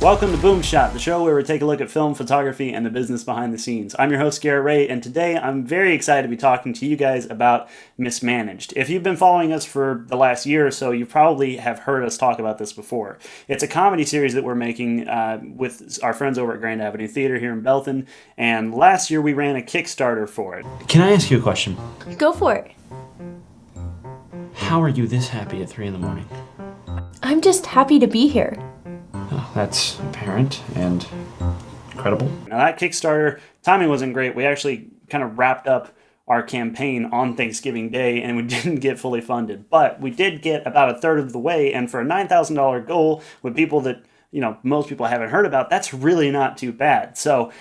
Welcome to Boom Shot, the show where we take a look at film, photography, and the business behind the scenes. I'm your host, Garrett, and today I'm very excited to be talking to you guys about MISMANAGED. If you've been following us for the last year or so, you probably have heard us talk about this before. It's a comedy series that we're making with our friends over at Grand Avenue Theater here in Belton, and last year we ran a Kickstarter for it. Can I ask you a question? Go for it. How are you this happy at 3 in the morning? I'm just happy to be here. Oh, that's apparent and incredible. Now that Kickstarter, timing wasn't great. We actually kind of wrapped up our campaign on Thanksgiving Day and we didn't get fully funded. But we did get about a third of the way, and for a $9,000 goal with people that most people haven't heard about, that's really not too bad. So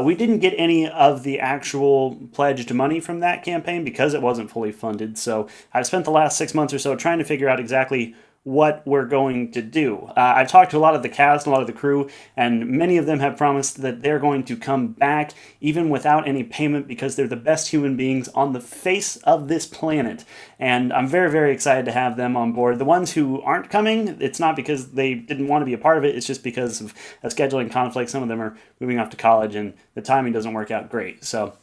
we didn't get any of the actual pledged money from that campaign because it wasn't fully funded. So I've spent the last 6 months or so trying to figure out exactly what we're going to do. I've talked to a lot of the cast, a lot of the crew, and many of them have promised that they're going to come back even without any payment because they're the best human beings on the face of this planet. And I'm very, very excited to have them on board. The ones who aren't coming, it's not because they didn't want to be a part of it, it's just because of a scheduling conflict. Some of them are moving off to college and the timing doesn't work out great. So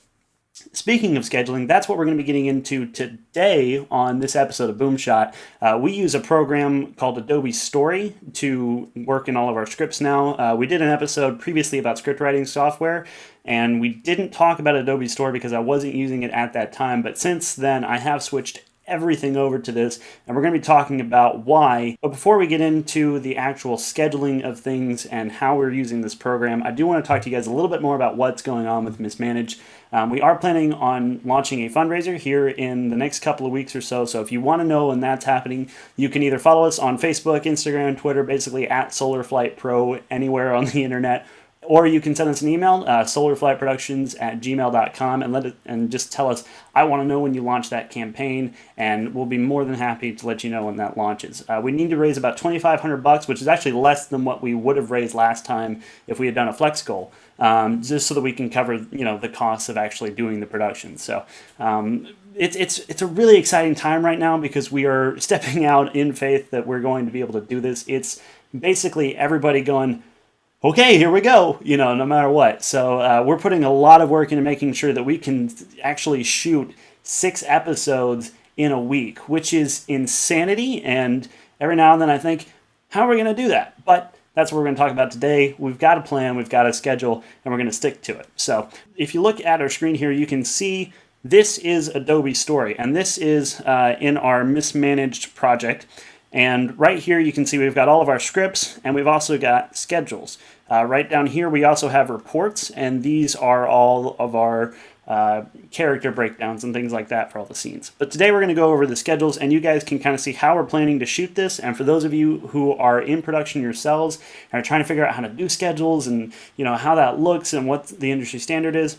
speaking of scheduling, that's what we're going to be getting into today on this episode of Boom Shot. We use a program called Adobe Story to work in all of our scripts now. We did an episode previously about script writing software, and we didn't talk about Adobe Story because I wasn't using it at that time, but since then I have switched everything over to this, and we're going to be talking about why. But before we get into the actual scheduling of things and how we're using this program, I do want to talk to you guys a little bit more about what's going on with MISMANAGED. We are planning on launching a fundraiser here in the next couple of weeks or so, so if you want to know when that's happening, you can either follow us on Facebook, Instagram, Twitter, basically at SolarFlightPro, anywhere on the internet, or you can send us an email, solarflightproductions@gmail.com, and just tell us, I want to know when you launch that campaign, and we'll be more than happy to let you know when that launches. We need to raise about $2,500, which is actually less than what we would have raised last time if we had done a flex goal, just so that we can cover the costs of actually doing the production. So it's a really exciting time right now because we are stepping out in faith that we're going to be able to do this. It's basically everybody going, okay, here we go, no matter what. So we're putting a lot of work into making sure that we can actually shoot 6 episodes in a week, which is insanity. And every now and then I think, how are we going to do that? But that's what we're going to talk about today. We've got a plan, we've got a schedule, and we're going to stick to it. So if you look at our screen here, you can see this is Adobe Story, and this is in our MISMANAGED project. And right here you can see we've got all of our scripts, and we've also got schedules. Right down here we also have reports, and these are all of our character breakdowns and things like that for all the scenes. But today we're going to go over the schedules, and you guys can kind of see how we're planning to shoot this. And for those of you who are in production yourselves and are trying to figure out how to do schedules and how that looks and what the industry standard is,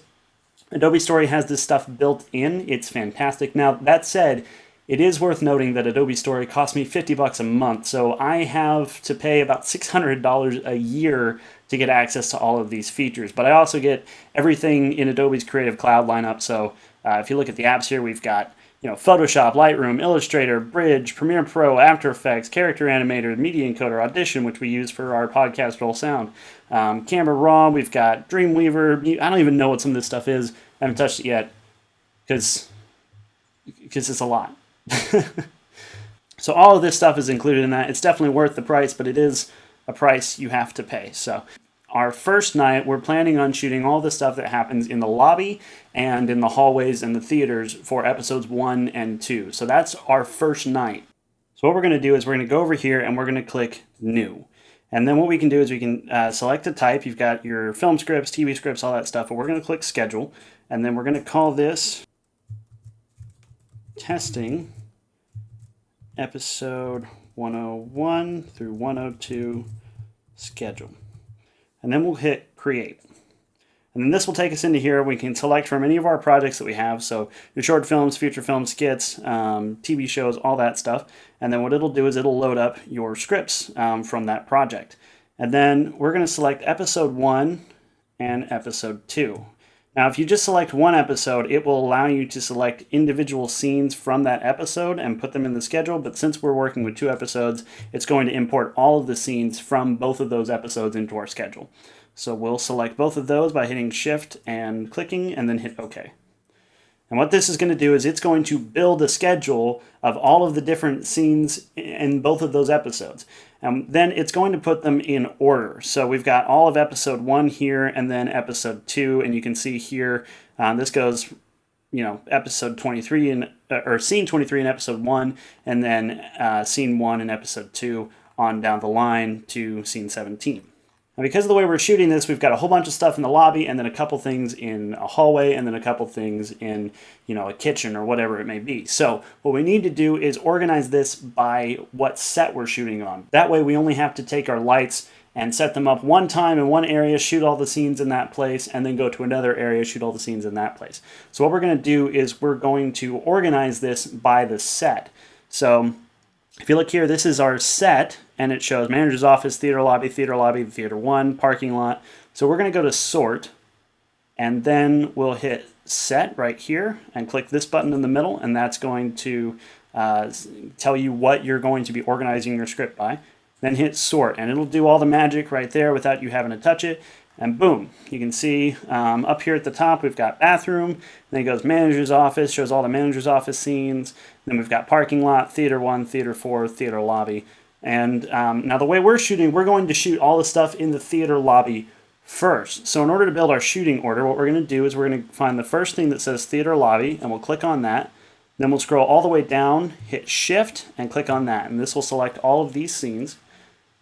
Adobe Story has this stuff built in. It's fantastic. Now, that said, it is worth noting that Adobe Story costs me $50 a month, so I have to pay about $600 a year to get access to all of these features. But I also get everything in Adobe's Creative Cloud lineup. So if you look at the apps here, we've got Photoshop, Lightroom, Illustrator, Bridge, Premiere Pro, After Effects, Character Animator, Media Encoder, Audition, which we use for our podcast Roll Sound, Camera Raw. We've got Dreamweaver. I don't even know what some of this stuff is. I haven't touched it yet because it's a lot. So all of this stuff is included in that. It's definitely worth the price, but it is a price you have to pay. So our first night, we're planning on shooting all the stuff that happens in the lobby and in the hallways and the theaters for episodes 1 and 2. So that's our first night. So what we're going to do is we're going to go over here and we're going to click New. And then what we can do is we can select a type. You've got your film scripts, TV scripts, all that stuff. But we're going to click Schedule. And then we're going to call this Testing Episode 101 through 102 Schedule. And then we'll hit Create. And then this will take us into here. We can select from any of our projects that we have. So your short films, feature films, skits, TV shows, all that stuff. And then what it'll do is it'll load up your scripts from that project. And then we're going to select Episode 1 and Episode 2. Now, if you just select one episode, it will allow you to select individual scenes from that episode and put them in the schedule. But since we're working with 2 episodes, it's going to import all of the scenes from both of those episodes into our schedule. So we'll select both of those by hitting Shift and clicking, and then hit OK. And what this is going to do is it's going to build a schedule of all of the different scenes in both of those episodes. And then it's going to put them in order. So we've got all of episode 1 here and then episode 2. And you can see here, this goes, episode 23 or scene 23 in episode 1, and then scene 1 in episode 2 on down the line to scene 17. And because of the way we're shooting this, we've got a whole bunch of stuff in the lobby, and then a couple things in a hallway, and then a couple things in, a kitchen or whatever it may be. So what we need to do is organize this by what set we're shooting on. That way we only have to take our lights and set them up one time in one area, shoot all the scenes in that place, and then go to another area, shoot all the scenes in that place. So what we're going to do is we're going to organize this by the set. So if you look here, this is our set, and it shows manager's office, theater lobby, theater 1, parking lot. So we're going to go to sort, and then we'll hit set right here and click this button in the middle, and that's going to tell you what you're going to be organizing your script by. Then hit sort, and it'll do all the magic right there without you having to touch it. And boom, you can see up here at the top we've got bathroom, then it goes manager's office, shows all the manager's office scenes, then we've got parking lot, theater 1, theater 4, theater lobby. And now the way we're shooting, we're going to shoot all the stuff in the theater lobby first. So in order to build our shooting order, what we're going to do is we're going to find the first thing that says theater lobby, and we'll click on that. Then we'll scroll all the way down, hit shift, and click on that. And this will select all of these scenes.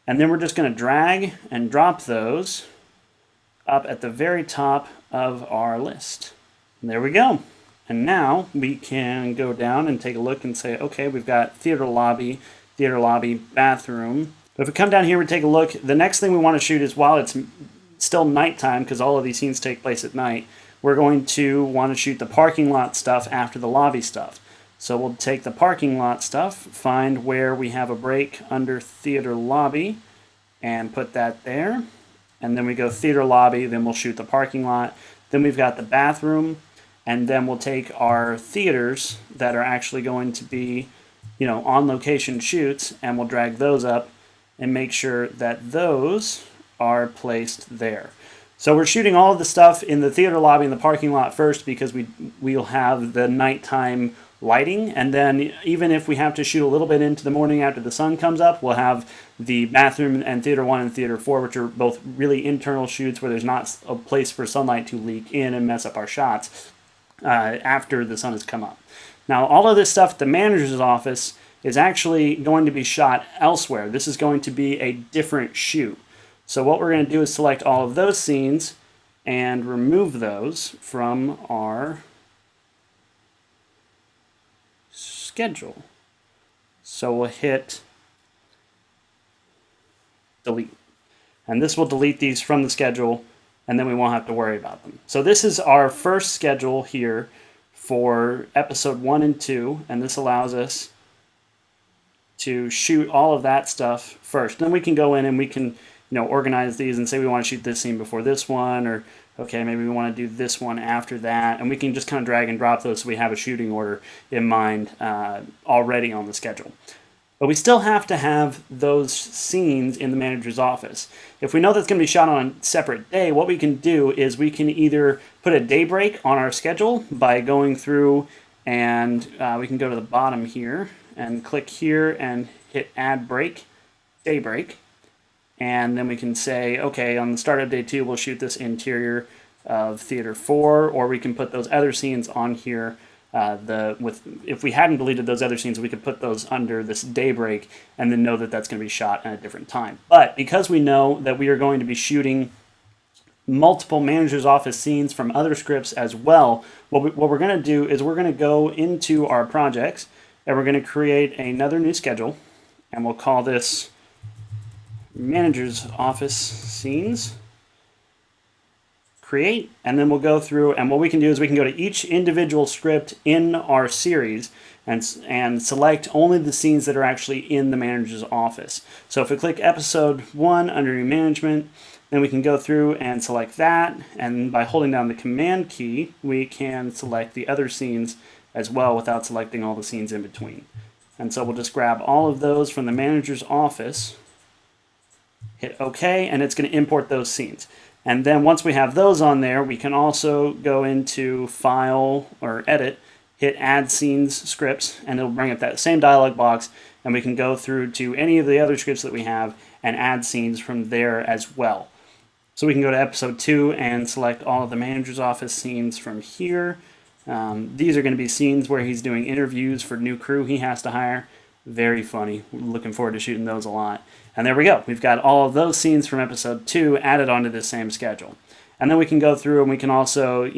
And then we're just going to drag and drop those up at the very top of our list. And there we go. And now we can go down and take a look and say, okay, we've got theater lobby, bathroom. But if we come down here and take a look, the next thing we want to shoot is while it's still nighttime, because all of these scenes take place at night, we're going to want to shoot the parking lot stuff after the lobby stuff. So we'll take the parking lot stuff, find where we have a break under theater lobby, and put that there. And then we go theater lobby, then we'll shoot the parking lot. Then we've got the bathroom, and then we'll take our theaters that are actually going to be, on location shoots, and we'll drag those up and make sure that those are placed there. So we're shooting all of the stuff in the theater lobby and the parking lot first because we'll have the nighttime lighting, and then even if we have to shoot a little bit into the morning after the sun comes up, we'll have the bathroom and theater 1 and theater 4, which are both really internal shoots where there's not a place for sunlight to leak in and mess up our shots after the sun has come up. Now all of this stuff at the manager's office is actually going to be shot elsewhere. This is going to be a different shoot. So what we're going to do is select all of those scenes and remove those from our schedule. So we'll hit delete. And this will delete these from the schedule, and then we won't have to worry about them. So this is our first schedule here for episode 1 and 2, and this allows us to shoot all of that stuff first. Then we can go in and we can organize these and say we want to shoot this scene before this one, or okay, maybe we want to do this one after that, and we can just kind of drag and drop those so we have a shooting order in mind already on the schedule. But we still have to have those scenes in the manager's office. If we know that's going to be shot on a separate day, what we can do is we can either put a daybreak on our schedule by going through, and we can go to the bottom here and click here and hit add break, daybreak. And then we can say, okay, on the start of day 2, we'll shoot this interior of theater 4, or we can put those other scenes on here. If we hadn't deleted those other scenes, we could put those under this daybreak and then know that that's going to be shot at a different time. But because we know that we are going to be shooting multiple manager's office scenes from other scripts as well, what we're going to do is we're going to go into our projects and we're going to create another new schedule, and we'll call this manager's office scenes, create, and then we'll go through, and what we can do is we can go to each individual script in our series and select only the scenes that are actually in the manager's office. So if we click episode 1 under new management, Then we can go through and select that, and by holding down the Command key, we can select the other scenes as well without selecting all the scenes in between. And so we'll just grab all of those from the manager's office, hit OK, and it's going to import those scenes. And then once we have those on there, we can also go into File or Edit, hit Add Scenes Scripts, and it'll bring up that same dialog box, and we can go through to any of the other scripts that we have and add scenes from there as well. So we can go to episode 2 and select all of the manager's office scenes from here. These are going to be scenes where he's doing interviews for new crew he has to hire. Very funny. We're looking forward to shooting those a lot. And there we go. We've got all of those scenes from episode 2 added onto this same schedule. And then we can go through and we can also,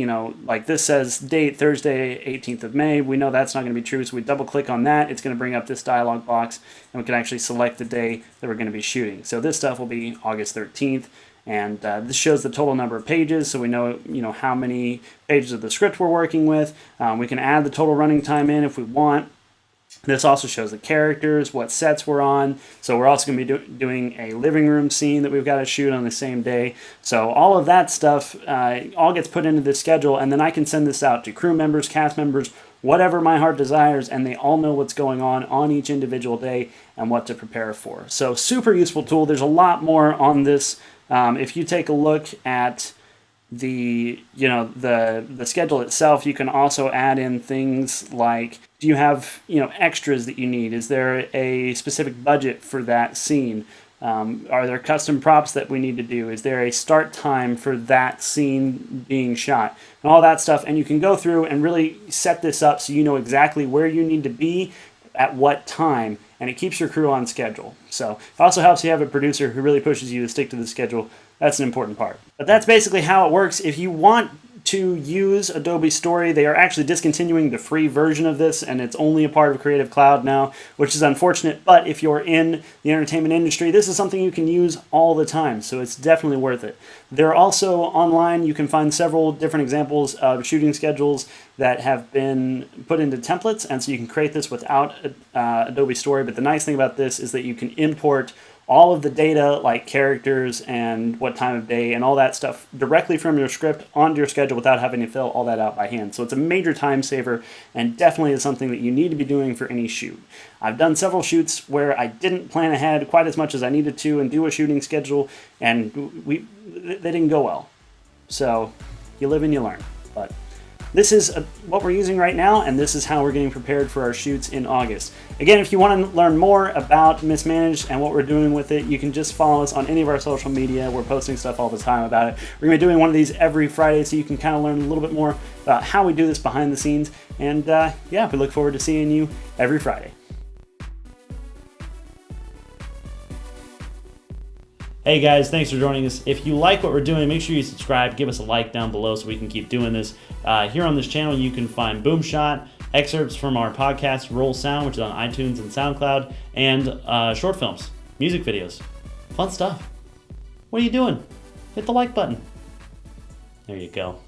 like this says date Thursday, 18th of May. We know that's not going to be true, so we double click on that. It's going to bring up this dialog box, and we can actually select the day that we're going to be shooting. So this stuff will be August 13th. And this shows the total number of pages, so we know, how many pages of the script we're working with. We can add the total running time in if we want. This also shows the characters, what sets we're on. So we're also going to be doing a living room scene that we've got to shoot on the same day. So all of that stuff all gets put into this schedule, and then I can send this out to crew members, cast members, whatever my heart desires, and they all know what's going on each individual day and what to prepare for. So super useful tool. There's a lot more on this. If you take a look at the schedule itself, you can also add in things like, do you have extras that you need? Is there a specific budget for that scene? Are there custom props that we need to do? Is there a start time for that scene being shot? And all that stuff. And you can go through and really set this up so you know exactly where you need to be at what time, and it keeps your crew on schedule. So it also helps you have a producer who really pushes you to stick to the schedule. That's an important part. But that's basically how it works. If you want to use Adobe Story, they are actually discontinuing the free version of this, and it's only a part of Creative Cloud now, which is unfortunate. But if you're in the entertainment industry, this is something you can use all the time, so it's definitely worth it. They're also online. You can find several different examples of shooting schedules that have been put into templates, and so you can create this without Adobe Story. But the nice thing about this is that you can import all of the data, like characters and what time of day and all that stuff, directly from your script onto your schedule without having to fill all that out by hand. So it's a major time saver, and definitely is something that you need to be doing for any shoot. I've done several shoots where I didn't plan ahead quite as much as I needed to and do a shooting schedule, and they didn't go well. So you live and you learn. But this is what we're using right now, and this is how we're getting prepared for our shoots in August. Again, if you want to learn more about MISMANAGED and what we're doing with it, you can just follow us on any of our social media. We're posting stuff all the time about it. We're going to be doing one of these every Friday, so you can kind of learn a little bit more about how we do this behind the scenes. And yeah, we look forward to seeing you every Friday. Hey guys, thanks for joining us. If you like what we're doing, make sure you subscribe, give us a like down below so we can keep doing this. Here on this channel, you can find Boom Shot, excerpts from our podcast, Roll Sound, which is on iTunes and SoundCloud, and short films, music videos, fun stuff. What are you doing? Hit the like button. There you go.